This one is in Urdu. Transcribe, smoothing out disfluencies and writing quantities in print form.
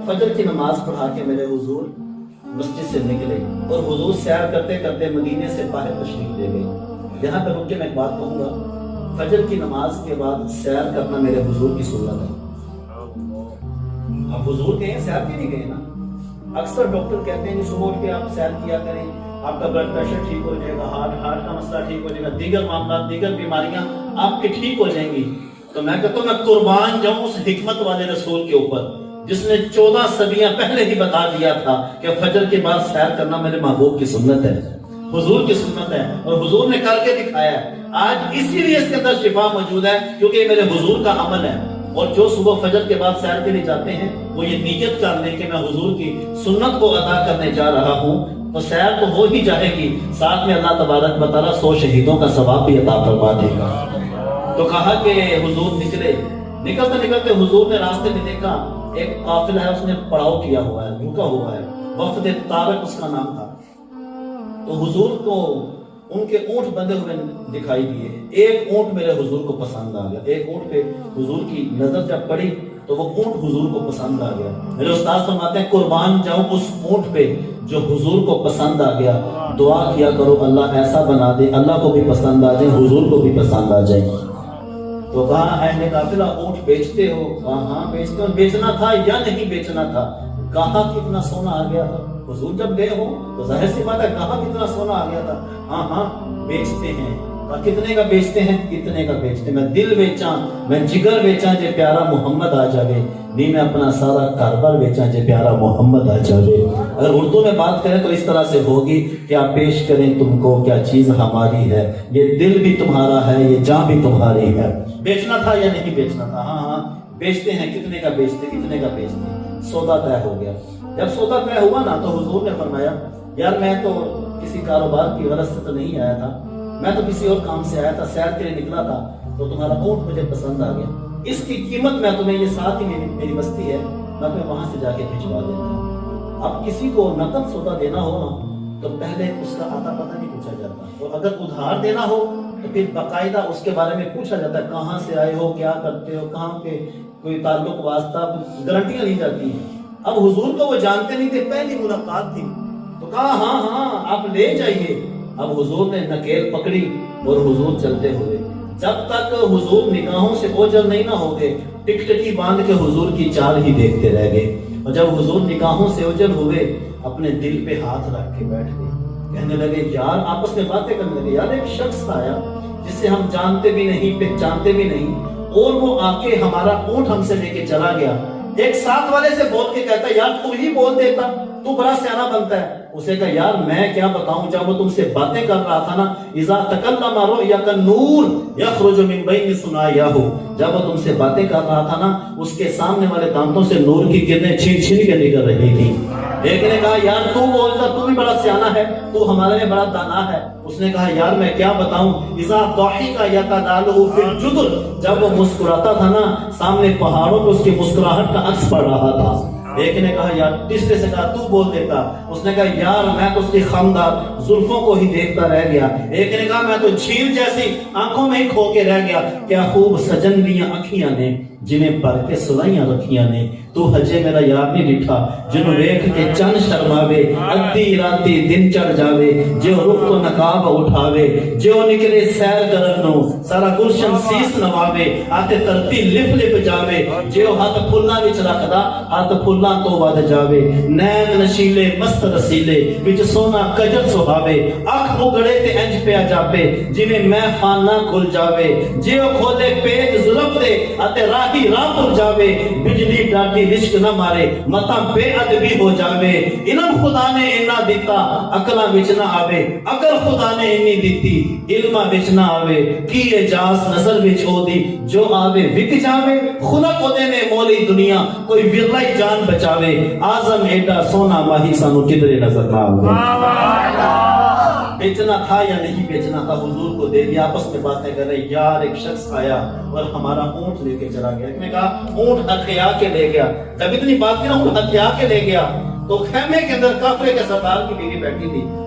فجر کی نماز پڑھا کے میرے حضور مسجد سے نکلے اور حضور سیر کرتے کرتے مدینے سے باہر تشریف لے گئے۔ یہاں پہ رک کے میں ایک بات کہوں گا، فجر کی نماز کے بعد سیر کرنا میرے حضور کی سنت ہے۔ اب حضور گئے سیر کے نہیں گئے نا۔ اکثر ڈاکٹر کہتے ہیں کہ صبح اٹھ کے آپ سیر کیا کریں، آپ کا بلڈ پریشر ٹھیک ہو جائے گا، ہارٹ کا مسئلہ ٹھیک ہو جائے گا، دیگر معاملات، دیگر بیماریاں آپ کے ٹھیک ہو جائیں گی۔ تو میں کہتا ہوں میں قربان جاؤں اس حکمت والے رسول کے اوپر جس نے 14 صدیاں پہلے ہی بتا دیا تھا کہ فجر کے بعد سیر کرنا میرے محبوب کی سنت ہے، حضور کی سنت ہے، اور حضور نے کر کے دکھایا ہے۔ آج اسی لیے اس کے اندر شفا موجود ہے کیونکہ یہ میرے حضور کا عمل ہے۔ اور جو صبح فجر کے بعد سیر کے لیے جاتے ہیں وہ یہ نیت کر لیں کہ میں حضور کی سنت کو ادا کرنے جا رہا ہوں، تو سیر تو ہو ہی جائے گی، ساتھ میں اللہ تبارک و تعالیٰ 100 شہیدوں کا ثواب بھی عطا فرما دے گا۔ تو کہا کہ حضور نکلتے نکلتے حضور نے راستے میں دیکھا ایک قافلہ ہے، اس نے پڑاؤ کیا ہوا ہے، رکا ہوا ہے، وفد طارق اس کا نام تھا۔ تو حضور کو ان کے اونٹ بندھے ہوئے دکھائی دیے، ایک اونٹ میرے حضور کو پسند آ گیا، ایک اونٹ پہ حضور کی نظر جب پڑی تو وہ اونٹ حضور کو پسند آ گیا۔ میرے استاد فرماتے ہیں قربان جاؤں اس اونٹ پہ جو حضور کو پسند آ گیا، دعا کیا کرو اللہ ایسا بنا دے اللہ کو بھی پسند آ جائے، حضور کو بھی پسند آ جائے۔ تو کہا اہل قافلہ اونٹ بیچتے ہو؟ کہا ہاں بیچتے ہو۔ بیچنا تھا یا نہیں بیچنا تھا؟ کہا کتنا سونا آ گیا تھا، حضور جب گئے ہو تو ظاہر سی بات ہے کہا کتنا سونا آ گیا تھا، ہاں ہاں بیچتے ہیں۔ کتنے کا بیچتے ہیں؟ کتنے کا بیچتے ہیں؟ میں دل بیچاں، میں جگر بیچاں جے پیارا محمد آ جاوے، نہیں میں اپنا سارا کاروبار بیچاں جے پیارا محمد آ جاوے۔ اگر اردو میں بات کریں تو اس طرح سے ہوگی کہ آپ پیش کریں تم کو کیا چیز ہماری ہے، یہ دل بھی تمہارا ہے، یہ جان بھی تمہاری ہے۔ بیچنا تھا یا نہیں بیچنا تھا؟ ہاں ہاں بیچتے ہیں۔ کتنے کا بیچتے؟ کتنے کا بیچتے؟ سودا طے ہو گیا۔ جب سودا طے ہوا نا تو حضور نے فرمایا یار میں تو کسی کاروبار کی غرض سے تو نہیں آیا تھا، میں تو کسی اور کام سے آیا تھا، سیر کے لیے نکلا تھا، تو تمہارا اونٹ مجھے پسند آ گیا، اس کی قیمت میں تمہیں، یہ ساتھ ہی میری بستی ہے، میں تمہیں وہاں سے جا کے بھجوا دیتا ہوں۔ اب کسی کو نقد سودا دینا ہو نا تو پہلے اس کا آتا پتہ نہیں پوچھا جاتا، اور اگر ادھار دینا ہو تو پھر باقاعدہ اس کے بارے میں پوچھا جاتا ہے، کہاں سے آئے ہو، کیا کرتے ہو، کہاں پہ کوئی تعلق واسطہ، گارنٹیاں لی جاتی ہیں۔ اب حضور کو وہ جانتے نہیں تھے، پہلی ملاقات تھی، تو کہا ہاں ہاں آپ لے جائیے۔ اب حضور نے نکیل پکڑی اور حضور چلتے ہوئے، جب تک حضور نگاہوں سے اوجھل نہیں نہ ہو گئے، ٹکٹکی باندھ کے حضور کی چال ہی دیکھتے رہ گئے۔ اور جب حضور نگاہوں سے اوجھل ہوئے اپنے دل پہ ہاتھ رکھ کے بیٹھ گئے، کہنے لگے یار، آپس میں باتیں کرنے لگے، یار ایک شخص آیا جس سے ہم جانتے بھی نہیں پہچانتے بھی نہیں، اور وہ آ کے ہمارا اونٹ ہم سے لے کے چلا گیا۔ ایک ساتھ والے سے بول کے کہتا ہے یار تو ہی بول دیتا، تو بڑا سیانا بنتا ہے۔ اسے کہا یار میں کیا بتاؤں، جب وہ تم سے باتیں کر رہا تھا نا، اذا تکلم رؤیا النور یخرج من بین ثنایاہ، جب وہ تم سے باتیں کر رہا تھا نا، اس کے سامنے والے دانتوں سے نور کی کرنیں چھن چھن کے نکل رہی تھی۔ ایک نے کہا یار تو بولتا، تو بھی بڑا سیانا ہے، تو ہمارے میں بڑا دانا ہے۔ اس نے کہا یار میں کیا بتاؤں، اذا ضحک یتنالہ فی الجدر، جب وہ مسکراتا تھا نا سامنے پہاڑوں پہ اس کی مسکراہٹ کا عکس پڑ رہا تھا۔ ایک نے کہا یار، تیسرے سے کہا تو بول دیتا۔ اس نے کہا یار میں تو اس کی خمدار زلفوں کو ہی دیکھتا رہ گیا۔ ایک نے کہا میں تو جھیل جیسی آنکھوں میں ہی کھو کے رہ گیا، کیا خوب سجن لیاں اکھیاں نے جنہیں پر کے سلائیاں رکھیاں نے، تو ہجے میرا یار نہیں ڈٹھا جنہوں ویکھ کے چند شرماوے، ادھی راتی دن چڑھ جاوے، جو رخ تو نقاب اٹھاوے، جو نکلے سیر کرنوں سارا گلشن سیس نواوے، آتے ترتی لپ لپ جاوے، جو ہاتھ پھلاں وچ رکھدا ہاتھ پھلاں تو ود جاوے، نین نشیلے مست رسیلے وچ سونا کجل سہاوے، اکھ اگڑے تے انج پیا جاپے جویں میں خانہ کھل جاوے، جو کھولے پیج زلف دے آتے راہی راہ پھل جاوے، بجلی ڈاٹی رشک نہ مارے متا بے ادبی ہو جاوے، علم خدا نے اینا دیتا عقلاں وچ نہ آوے، عقل خدا نے اینی دیتی علماں وچ نہ آوے، کی اجاز نظر وچ او دی جو آوے وک جاوے، خلق اودے نے مولی دنیا کوئی ورلائی جان بچاوے، اعظم ایڈا سونا ماہی سانو کدرے نظر نہ آوے۔ بیچنا تھا یا نہیں بیچنا تھا، حضور کو دے دیا۔ آپس میں باتیں کر رہے، یار ایک شخص آیا اور ہمارا اونٹ لے کے چلا گیا۔ ایک نے کہا اونٹ ہتھیا کے لے گیا، جب اتنی بات کی نا اونٹ ہتھیا کے لے گیا، تو خیمے کے اندر کافرے کے سردار کی بیوی بیٹھی تھی،